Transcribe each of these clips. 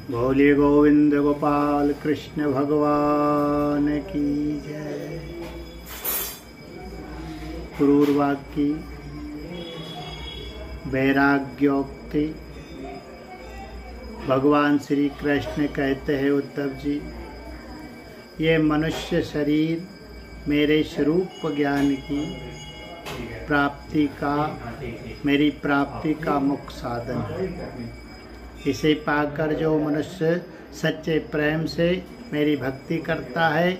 भोले गोविंद गोपाल कृष्ण भगवान की जय। क्रूरवाग की वैराग्योक्ति। भगवान श्री कृष्ण कहते हैं, उद्धव जी, ये मनुष्य शरीर मेरे स्वरूप ज्ञान की प्राप्ति का, मेरी प्राप्ति का मुख्य साधन है। इसे पाकर जो मनुष्य सच्चे प्रेम से मेरी भक्ति करता है,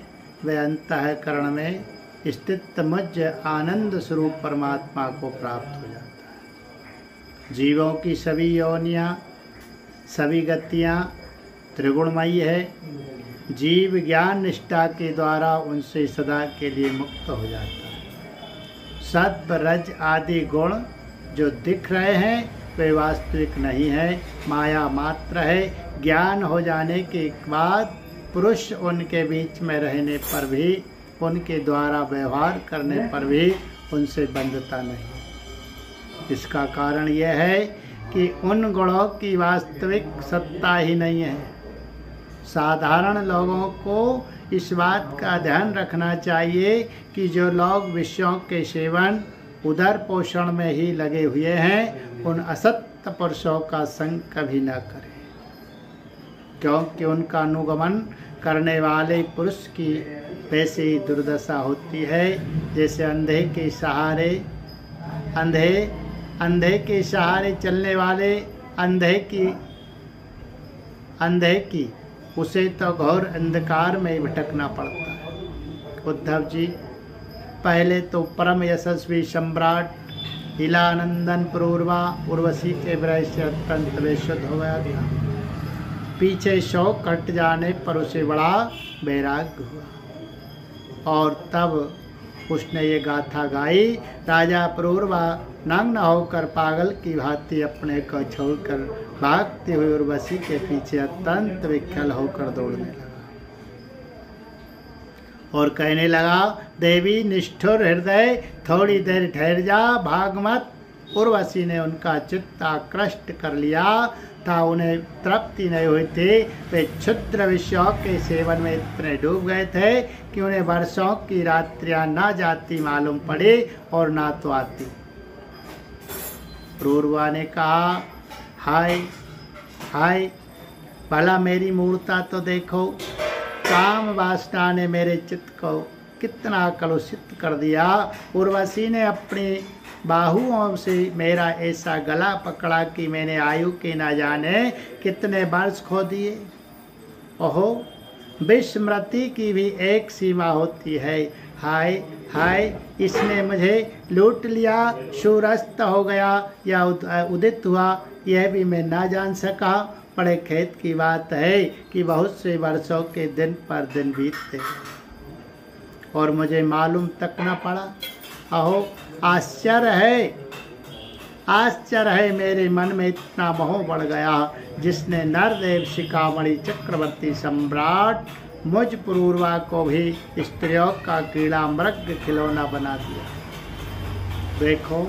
वह अंतःकरण में स्थित मुझ आनंद स्वरूप परमात्मा को प्राप्त हो जाता है। जीवों की सभी योनियाँ, सभी गतियाँ त्रिगुणमयी है। जीव ज्ञान निष्ठा के द्वारा उनसे सदा के लिए मुक्त हो जाता है। सत्व रज आदि गुण जो दिख रहे हैं वे वास्तविक नहीं है, माया मात्र है। ज्ञान हो जाने के बाद पुरुष उनके बीच में रहने पर भी, उनके द्वारा व्यवहार करने पर भी उनसे बंधता नहीं। इसका कारण यह है कि उन गुणों की वास्तविक सत्ता ही नहीं है। साधारण लोगों को इस बात का ध्यान रखना चाहिए कि जो लोग विषयों के सेवन, उदर पोषण में ही लगे हुए हैं, उन असत्य पुरुषों का संग कभी न करें, क्योंकि उनका अनुगमन करने वाले पुरुष की वैसे ही दुर्दशा होती है जैसे अंधे के सहारे चलने वाले अंधे की उसे तो घोर अंधकार में भटकना पड़ता है। उद्धव जी, पहले तो परम यशस्वी सम्राट इलानंदन पुरूरवा उर्वशी के विरह से अत्यंत बेशुद्ध हो गया था। पीछे शौक कट जाने पर उसे बड़ा वैराग्य हुआ और तब उसने ये गाथा गाई। राजा पुरूरवा नग्न होकर पागल की भांति अपने को छोड़कर भागती हुई उर्वशी के पीछे अत्यंत विकल होकर दौड़ने लगा और कहने लगा, देवी निष्ठुर हृदय, थोड़ी देर ठहर जा, भाग मत। उर्वशी ने उनका चित्त आकृष्ट कर लिया था, उन्हें तृप्ति नहीं हुई थी। वे क्षुद्र विषयों के सेवन में इतने डूब गए थे कि उन्हें वर्षों की रात्रियां ना जाती मालूम पड़ी और ना तो आती। पुरूरवा ने कहा, हाय हाय, भला मेरी मूर्ता तो देखो। काम वासना ने मेरे चित्त को कितना कलुषित कर दिया। उर्वशी ने अपनी बाहुओं से मेरा ऐसा गला पकड़ा कि मैंने आयु के न जाने कितने वर्ष खो दिए। ओहो, विस्मृति की भी एक सीमा होती है। हाय हाय, इसने मुझे लूट लिया। सूर्यास्त हो गया या उदित हुआ, यह भी मैं ना जान सका। बड़े खेद की बात है कि बहुत से वर्षों के दिन पर दिन बीतते और मुझे मालूम तक न पड़ा। अहो, आश्चर्य है, मेरे मन में इतना मोह बढ़ गया जिसने नरदेव शिखामणि चक्रवर्ती सम्राट मुझ पुरूरवा को भी स्त्रियों का कीड़ा मृग खिलौना बना दिया। देखो,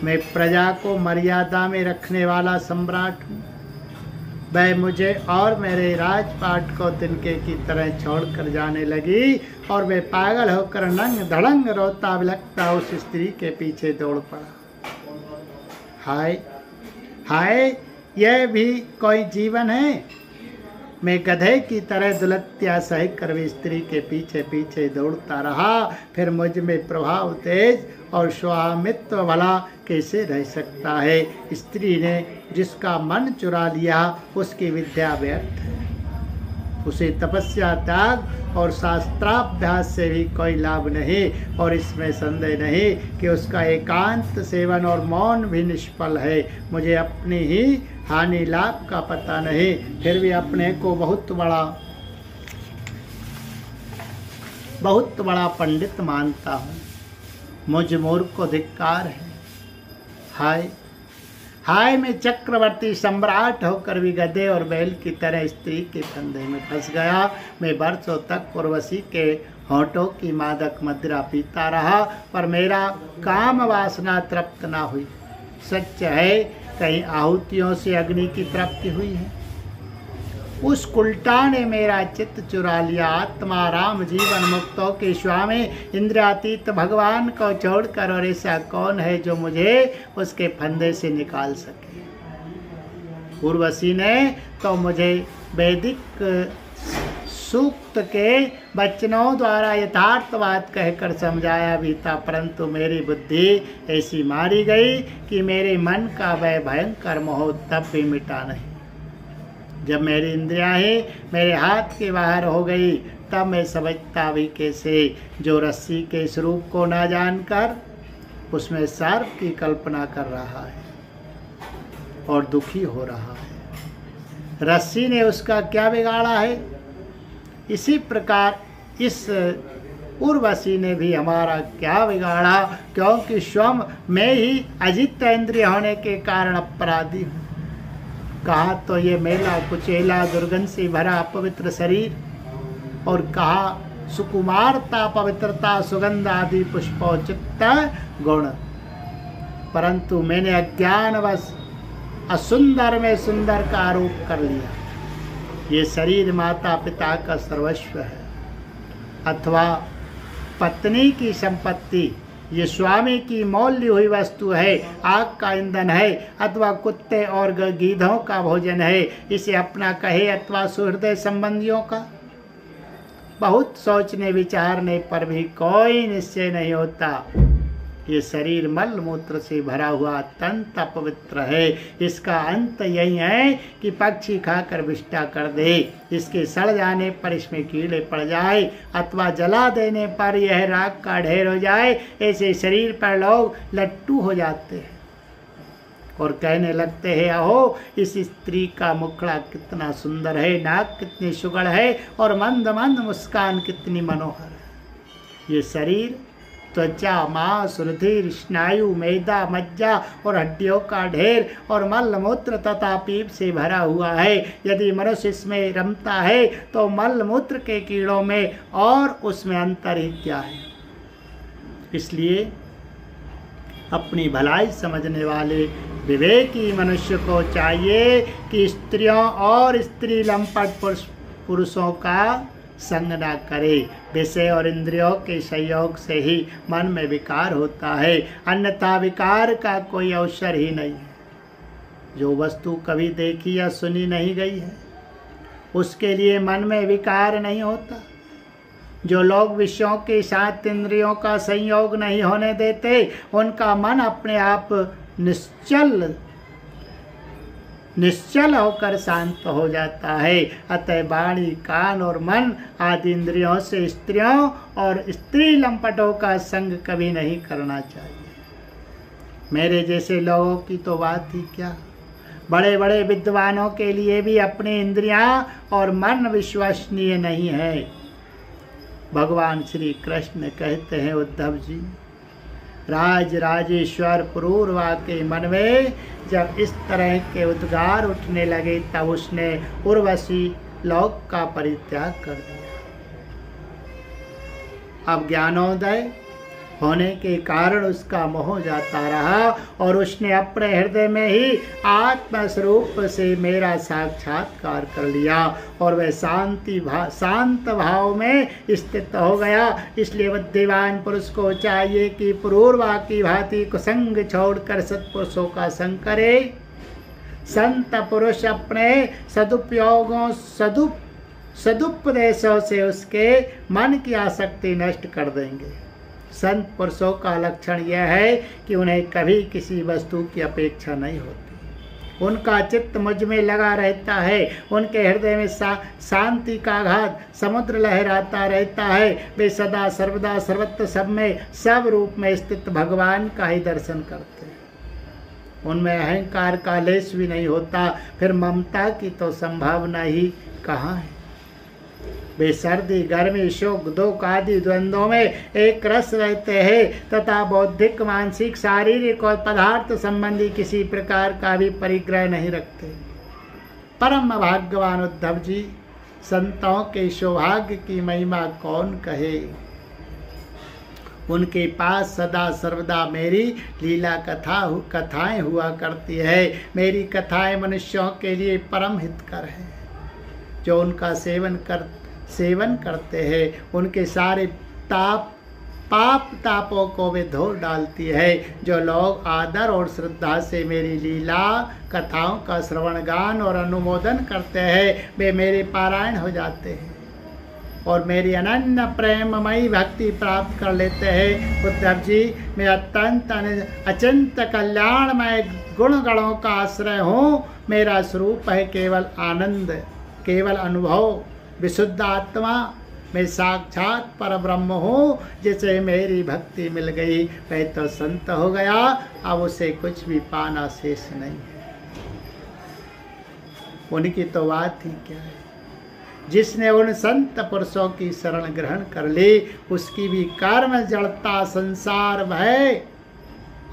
मैं प्रजा को मर्यादा में रखने वाला सम्राट हूँ। वह मुझे और मेरे राजपाट को तिनके की तरह छोड़कर जाने लगी और वे पागल होकर नंग धड़ंग रोता बिलखता उस स्त्री के पीछे दौड़ पड़ा। हाय हाय, यह भी कोई जीवन है। मैं गधे की तरह दुलत्या सह कर भी स्त्री के पीछे पीछे दौड़ता रहा। फिर मुझ में प्रभाव तेज और स्वामित्व भला कैसे रह सकता है। स्त्री ने जिसका मन चुरा लिया उसकी विद्या व्यर्थ है। उसे तपस्या, त्याग और शास्त्राभ्यास से भी कोई लाभ नहीं और इसमें संदेह नहीं कि उसका एकांत सेवन और मौन भी निष्फल है। मुझे अपनी ही हानि लाभ का पता नहीं, फिर भी अपने को बहुत बड़ा पंडित मानता हूँ। मुझ मूर्ख को धिक्कार है। हाय हाय, मैं चक्रवर्ती सम्राट होकर भी गधे और बैल की तरह स्त्री के फंदे में फंस गया। मैं वर्षों तक उर्वशी के होठों की मादक मदिरा पीता रहा, पर मेरा काम वासना तृप्त ना हुई। सच है, कहीं आहुतियों से अग्नि की तृप्ति हुई है। उस उल्टा ने मेरा चित्त चुरा लिया। आत्मा राम जीवन मुक्तों के स्वामी इंद्रियातीत भगवान को छोड़कर, और ऐसा कौन है जो मुझे उसके फंदे से निकाल सके। उर्वशी ने तो मुझे वैदिक सूक्त के वचनों द्वारा यथार्थवाद कहकर समझाया भी था, परंतु मेरी बुद्धि ऐसी मारी गई कि मेरे मन का वह भयंकर मोह तब भी मिटा नहीं। जब मेरी इंद्रियां ही मेरे हाथ के बाहर हो गई, तब मैं समझता भी कैसे, जो रस्सी के स्वरूप को ना जानकर उसमें सर्प की कल्पना कर रहा है और दुखी हो रहा है। रस्सी ने उसका क्या बिगाड़ा है? इसी प्रकार इस उर्वशी ने भी हमारा क्या बिगाड़ा, क्योंकि स्वयं मैं ही अजित इंद्रिय होने के कारण अपराधी हूँ। कहा तो ये मेला कुचेला दुर्गंध से भरा अपवित्र शरीर, और कहा सुकुमारता पवित्रता सुगंध आदि पुष्पोचित गुण, परंतु मैंने अज्ञानवश असुंदर में सुंदर का आरोप कर लिया। ये शरीर माता पिता का सर्वस्व है, अथवा पत्नी की संपत्ति, ये स्वामी की मौल्य हुई वस्तु है, आग का ईंधन है, अथवा कुत्ते और गीधों का भोजन है। इसे अपना कहे अथवा सुहृदय संबंधियों का। बहुत सोचने विचारने पर भी कोई निश्चय नहीं होता। ये शरीर मल मूत्र से भरा हुआ अत्यंत अपवित्र है। इसका अंत यही है कि पक्षी खाकर विष्टा कर दे, इसके सड़ जाने पर इसमें कीड़े पड़ जाए, अथवा जला देने पर यह राख का ढेर हो जाए। ऐसे शरीर पर लोग लट्टू हो जाते हैं और कहने लगते हैं, अहो इस स्त्री का मुखड़ा कितना सुंदर है, नाक कितनी सुगढ़ है, और मंद मंद मुस्कान कितनी मनोहर है। ये शरीर त्वचा, मांस, रुधिर, स्नायु, मैदा, मज्जा और हड्डियों का ढेर और मल मूत्र तथा पीप से भरा हुआ है। यदि मनुष्य इसमें रमता है तो मल मूत्र के कीड़ों में और उसमें अंतर ही क्या है। इसलिए अपनी भलाई समझने वाले विवेकी मनुष्य को चाहिए कि स्त्रियों और स्त्री लंपट पुरुषों का संग न करे। विषय और इंद्रियों के संयोग से ही मन में विकार होता है, अन्यथा विकार का कोई अवसर ही नहीं है। जो वस्तु कभी देखी या सुनी नहीं गई है, उसके लिए मन में विकार नहीं होता। जो लोग विषयों के साथ इंद्रियों का संयोग नहीं होने देते, उनका मन अपने आप निश्चल होकर शांत हो जाता है। अतः वाणी, कान और मन आदि इंद्रियों से स्त्रियों और स्त्री लंपटों का संग कभी नहीं करना चाहिए। मेरे जैसे लोगों की तो बात ही क्या, बड़े बड़े विद्वानों के लिए भी अपनी इंद्रियां और मन विश्वसनीय नहीं है। भगवान श्री कृष्ण कहते हैं, उद्धव जी, राज राजेश्वर पुरूरवा के मन में जब इस तरह के उद्गार उठने लगे, तब उसने उर्वशी लोक का परित्याग कर दिया। अब ज्ञानोदय होने के कारण उसका मोह जाता रहा और उसने अपने हृदय में ही आत्म स्वरूप से मेरा साक्षात्कार कर लिया और वह शांत भाव में स्थित हो गया। इसलिए बुद्धिमान पुरुष को चाहिए कि पुरूरवा की भांति कुसंग छोड़कर सत्पुरुषों का संग करे। संत पुरुष अपने सदुपयोगों सदुपदेशों से उसके मन की आसक्ति नष्ट कर देंगे। संत पुरुषों का लक्षण यह है कि उन्हें कभी किसी वस्तु की अपेक्षा नहीं होती। उनका चित्त मुझ में लगा रहता है। उनके हृदय में शांति का आघात समुद्र लहराता रहता है। वे सदा सर्वदा सर्वत्र सब में सब रूप में स्थित भगवान का ही दर्शन करते हैं। उनमें अहंकार का लेश भी नहीं होता। फिर ममता की तो संभावना ही कहाँ है। वे सर्दी, गर्मी, शोक, दुख आदि द्वंद्वों में एक रस रहते हैं तथा बौद्धिक, मानसिक, शारीरिक और पदार्थ संबंधी किसी प्रकार का भी परिग्रह नहीं रखते। परम भाग्यवान उद्धव जी, संतों के सौभाग्य की महिमा कौन कहे। उनके पास सदा सर्वदा मेरी लीला कथाएं हुआ करती है। मेरी कथाएं मनुष्यों के लिए परम हितकर है। जो उनका सेवन करते हैं उनके सारे पाप तापों को वे धो डालती है। जो लोग आदर और श्रद्धा से मेरी लीला कथाओं का श्रवण गान और अनुमोदन करते हैं वे मेरे पारायण हो जाते हैं और मेरी अनन्य प्रेममयी भक्ति प्राप्त कर लेते हैं। उद्धव जी, मैं अत्यंत अचिंत कल्याणमय गुण गणों का आश्रय हूँ। मेरा स्वरूप है केवल आनंद, केवल अनुभव, विशुद्ध आत्मा। मैं साक्षात पर ब्रह्म हूँ। जिसे मेरी भक्ति मिल गई वह तो संत हो गया, अब उसे कुछ भी पाना शेष नहीं है। उनकी तो बात ही क्या है। जिसने उन संत पुरुषों की शरण ग्रहण कर ली उसकी भी कर्म जड़ता, संसार भय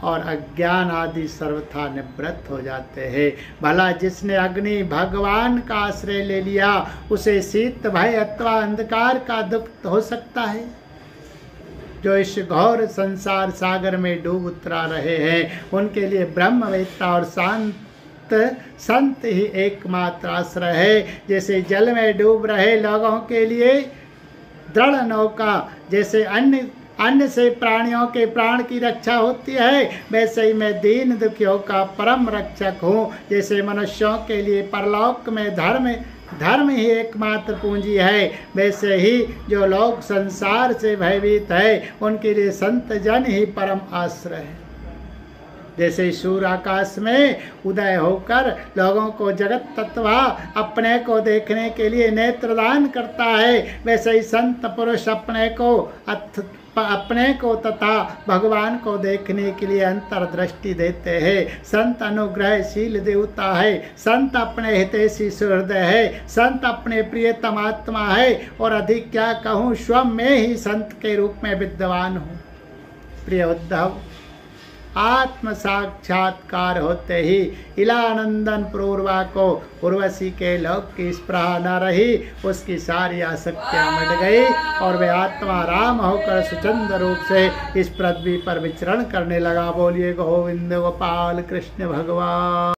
और अज्ञान आदि सर्वथा निवृत्त हो जाते हैं। भला जिसने अग्नि भगवान का आश्रय ले लिया उसे शीत भय अथवा अंधकार का दुख हो सकता है। जो इस घोर संसार सागर में डूब उतरा रहे हैं उनके लिए ब्रह्मवेत्ता और संत ही एकमात्र आश्रय है। जैसे जल में डूब रहे लोगों के लिए दृढ़ नौका, जैसे अन्य से प्राणियों के प्राण की रक्षा होती है, वैसे ही मैं दीन दुखियों का परम रक्षक हूँ। जैसे मनुष्यों के लिए परलोक में धर्म ही एकमात्र पूंजी है, वैसे ही जो लोग संसार से भयभीत है उनके लिए संत जन ही परम आश्रय है। जैसे सूर्य आकाश में उदय होकर लोगों को जगत तत्वा अपने को देखने के लिए नेत्रदान करता है, वैसे ही संत पुरुष अपने को तथा भगवान को देखने के लिए अंतर्दृष्टि देते हैं। संत अनुग्रहशील देवता है, संत अपने हितैषी हृदय है, संत अपने प्रियतम आत्मा है और अधिक क्या कहूँ, स्वयं में ही संत के रूप में विद्यमान हूँ। प्रिय उद्धव, आत्म साक्षात्कार होते ही इलानंदन पूर्वा को उर्वशी के लोक की स्पृहा न रही, उसकी सारी आसक्तियां मिट गई और वे आत्मा राम होकर स्वच्छंद रूप से इस पृथ्वी पर विचरण करने लगा। बोलिए गोविंद गोपाल कृष्ण भगवान।